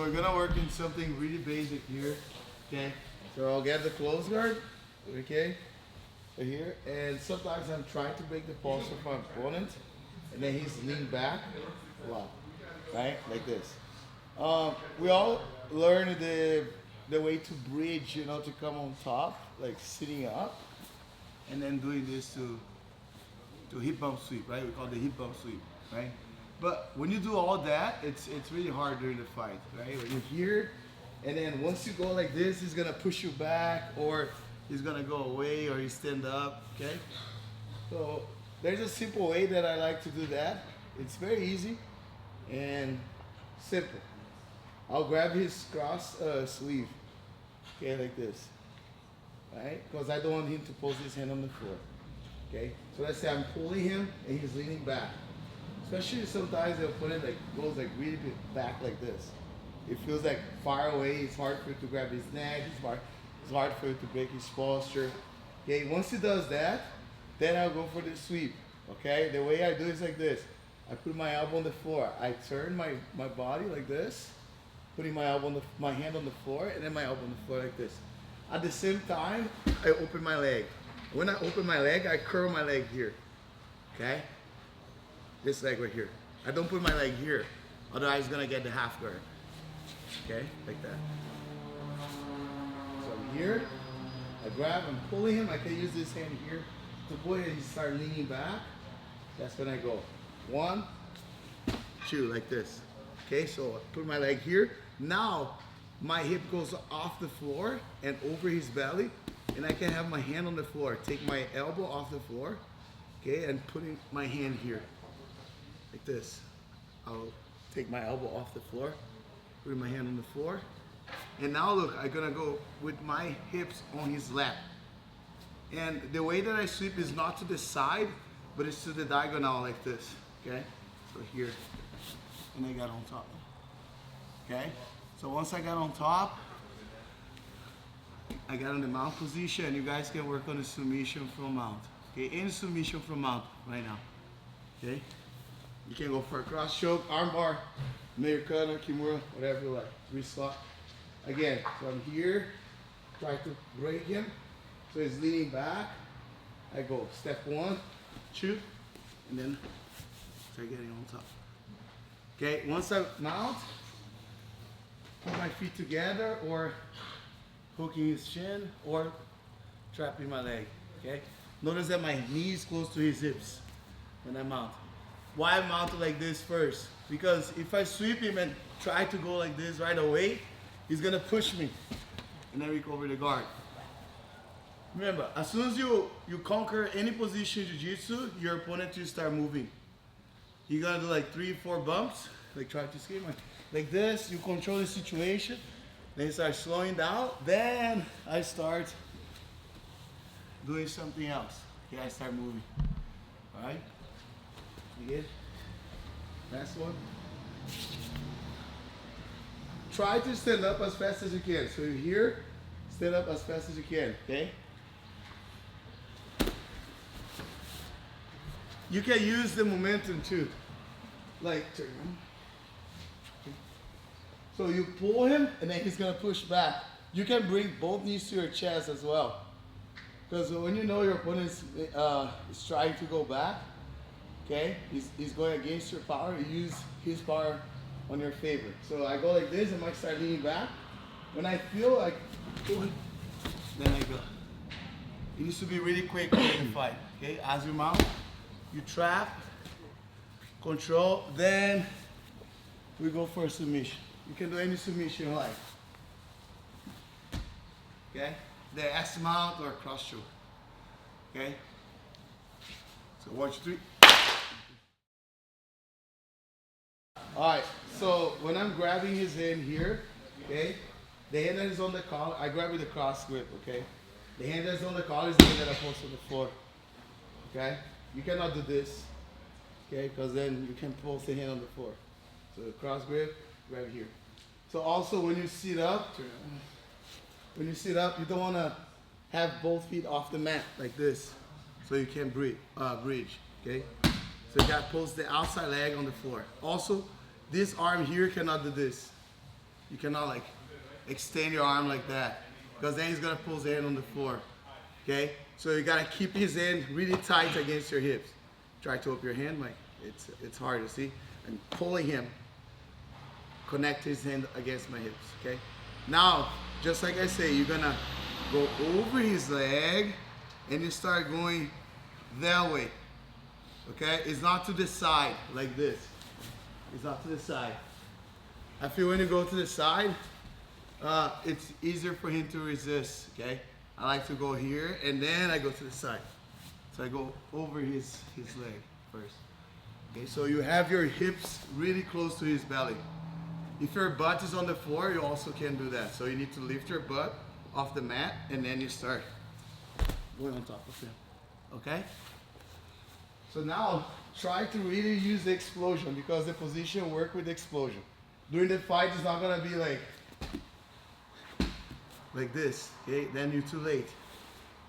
we're gonna work in something really basic here. Okay. So I'll get the close guard. Okay. Right here. And sometimes I'm trying to break the posture of my opponent, and then he's leaned back a lot. Right? Like this. We all learn the way to bridge, you know, to come on top, like sitting up, and then doing this to hip bump sweep, right? We call it the hip bump sweep, right? But when you do all that, it's really hard during the fight, right? When you're here, and then once you go like this, he's gonna push you back, or he's gonna go away, or you stand up, okay? So there's a simple way that I like to do that. It's very easy and simple. I'll grab his cross sleeve, okay, like this, right? Because I don't want him to post his hand on the floor, okay? So let's say I'm pulling him and he's leaning back. Especially sometimes the opponent like goes like really back like this. It feels like far away. It's hard for you to grab his neck. It's hard for you to break his posture. Okay, once he does that, then I'll go for the sweep. Okay, the way I do is like this. I put my elbow on the floor. I turn my body like this, putting my elbow on my hand on the floor, and then my elbow on the floor like this. At the same time, I open my leg. When I open my leg, I curl my leg here. Okay? This leg right here. I don't put my leg here, otherwise it's gonna get the half guard. Okay? Like that. So I'm here, I grab, I'm pulling him. I can use this hand here to pull him. He start leaning back. That's when I go. 1, 2, like this. Okay, so I put my leg here. Now my hip goes off the floor and over his belly, and I can have my hand on the floor. Take my elbow off the floor, okay, and putting my hand here, like this. I'll take my elbow off the floor, putting my hand on the floor, and now look, I'm gonna go with my hips on his lap. And the way that I sweep is not to the side, but it's to the diagonal like this, okay? So here, and I got on top. Okay, so once I got on top, I got in the mount position. You guys can work on the submission from mount. Okay, any submission from mount right now. Okay, you can go for a cross choke, arm bar, Americana, Kimura, whatever you like. Wrist lock. Again, so I'm here, try to break him. So he's leaning back. I go step 1, 2, and then start getting on top. Okay, once I mount, put my feet together or hooking his chin or trapping my leg, okay? Notice that my knee is close to his hips when I mount. Why I mount like this first? Because if I sweep him and try to go like this right away, he's gonna push me and then recover the guard. Remember, as soon as you conquer any position in Jiu-Jitsu, your opponent will start moving. You're gonna do like 3 or 4 bumps, like try to escape. Like this, you control the situation, then you start slowing down, then I start doing something else. Okay, I start moving. Alright? You get? Last one. Try to stand up as fast as you can. So you're here, stand up as fast as you can, okay? You can use the momentum too. Like turn. So you pull him and then he's gonna push back. You can bring both knees to your chest as well. Because when you know your opponent is trying to go back, okay, he's going against your power, you use his power on your favor. So I go like this, I might start leaning back. When I feel like, then I go. It needs to be really quick in the fight, okay? As you mount, you trap, control, then we go for a submission. You can do any submission you like. Okay? The S mount or cross choke. Okay? So 1, 2, 3. Alright, so when I'm grabbing his hand here, okay, the hand that is on the collar, I grab with the cross grip, okay? The hand that's on the collar is the hand that I post on the floor. Okay? You cannot do this, okay, because then you can post the hand on the floor. So the cross grip, right here. So also when you sit up, you don't want to have both feet off the mat like this, so you can bridge, okay? So you got to post the outside leg on the floor. Also, this arm here cannot do this, You cannot like extend your arm like that, because then he's gonna pull his hand on the floor. Okay? So you gotta keep his hand really tight against your hips. Try to open your hand, like it's hard to see. I'm pulling him. Connect his hand against my hips. Okay? Now, just like I say, you're gonna go over his leg and you start going that way. Okay? It's not to the side like this. It's not to the side. I feel when you go to the side, it's easier for him to resist. Okay? I like to go here and then I go to the side. So I go over his leg first. Okay? So you have your hips really close to his belly. If your butt is on the floor, you also can do that. So you need to lift your butt off the mat and then you start going on top of him. Okay? So now try to really use the explosion, because the position work with the explosion. During the fight, it's not gonna be like this. Okay? Then you're too late.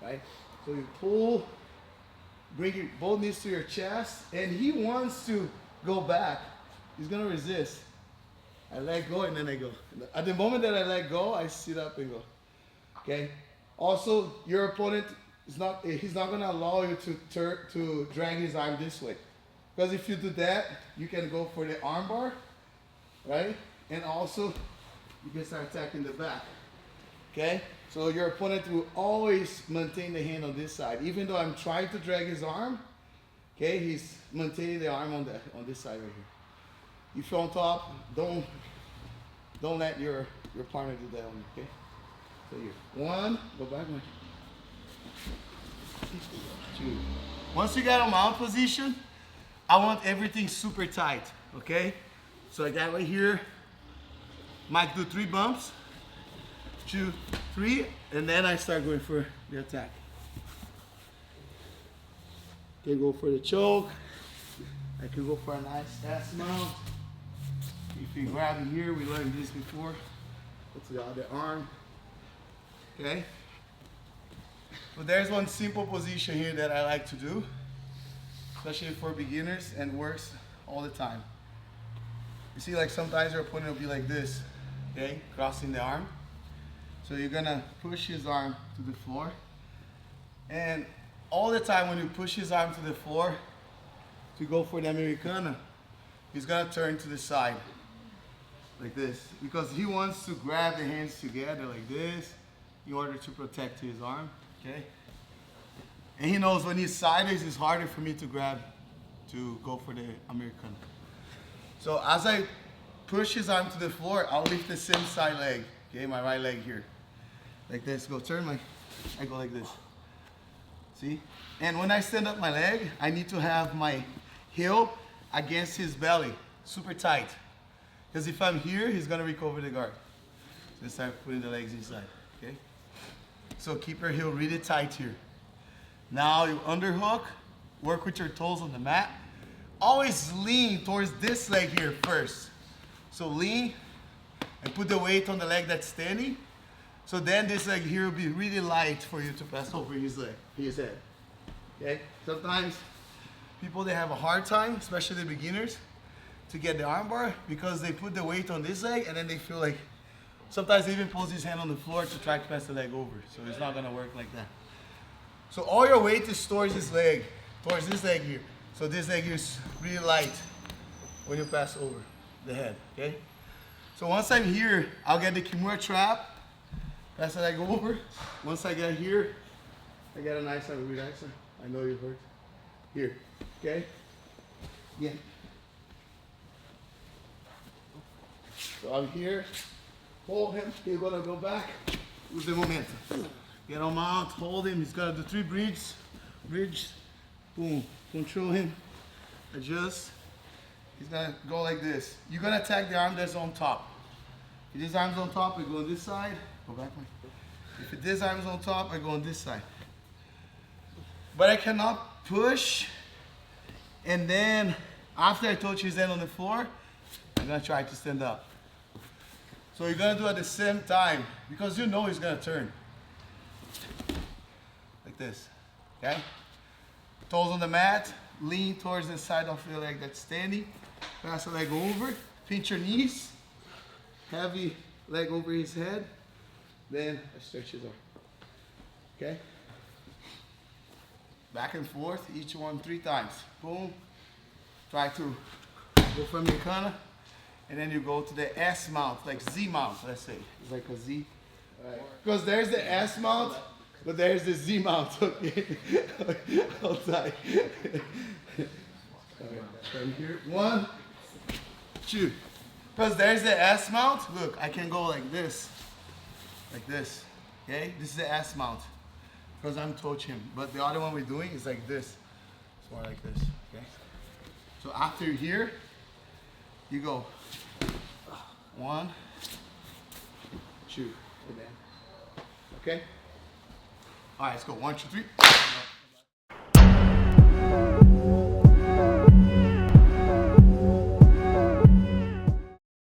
Right? So you pull, bring your both knees to your chest, and he wants to go back. He's gonna resist. I let go and then I go. At the moment that I let go, I sit up and go. Okay? Also, your opponent he's not gonna allow you to drag his arm this way. Because if you do that, you can go for the arm bar, right? And also, you can start attacking the back. Okay? So your opponent will always maintain the hand on this side. Even though I'm trying to drag his arm, okay, he's maintaining the arm on this side right here. If you're on top, don't let your partner do that on you, okay? So here, 1, go back 1, 2. Once you get on mount position, I want everything super tight, okay? So I got right here, might do 3 bumps, 2, 3, and then I start going for the attack. Can go for the choke. I can go for a nice ass mount. If you grab it here, we learned this before. Go to the other arm. Okay? So there's one simple position here that I like to do, especially for beginners, and works all the time. You see, like sometimes your opponent will be like this, okay? Crossing the arm. So you're gonna push his arm to the floor. And all the time when you push his arm to the floor to go for the Americana, he's gonna turn to the side. Like this, because he wants to grab the hands together like this in order to protect his arm, okay? And he knows when he's sideways, it's harder for me to go for the American. So as I push his arm to the floor, I'll lift the same side leg, okay, my right leg here. Like this, go turn I go like this. See? And when I stand up my leg, I need to have my heel against his belly, super tight. Because if I'm here, he's gonna recover the guard. So start putting the legs inside, okay? So keep your heel really tight here. Now you underhook, work with your toes on the mat. Always lean towards this leg here first. So lean and put the weight on the leg that's standing. So then this leg here will be really light for you to pass over his head. Okay? Sometimes people, they have a hard time, especially the beginners, to get the armbar because they put the weight on this leg and then they feel like, sometimes they even pose his hand on the floor to try to pass the leg over. So it's not gonna work like that. So all your weight is towards this leg here. So this leg here is really light when you pass over the head, okay? So once I'm here, I'll get the Kimura trap, pass the leg over. Once I get here, I get a nice relaxer. I know you hurt. Here, okay? Yeah. So I'm here, hold him, he's gonna go back, use the momentum. Get on mount, hold him, he's gonna do 3 bridge, boom, control him, adjust. He's gonna go like this. You're gonna attack the arm that's on top. If this arm's on top, I go on this side, go back. If this arm's on top, I go on this side. But I cannot push, and then after I touch his hand on the floor, I'm gonna try to stand up. So you're gonna do it at the same time, because you know he's gonna turn. Like this, okay? Toes on the mat, lean towards the side of your leg that's standing. Pass the leg over, pinch your knees, heavy leg over his head, then I stretch his arm. Okay? Back and forth, each one 3 times. Boom. Try to go from your kana, and then you go to the S mount, like Z mount, let's say. It's like a Z. Because there's the S mount, but there's the Z mount, okay? Outside. From here, 1, 2. Because there's the S mount, look, I can go like this, okay? This is the S mount, because I'm touching him. But the other one we're doing is like this. It's more like this, okay? So after here, you go 1, 2, and then, okay? All right, let's go 1, 2, 3.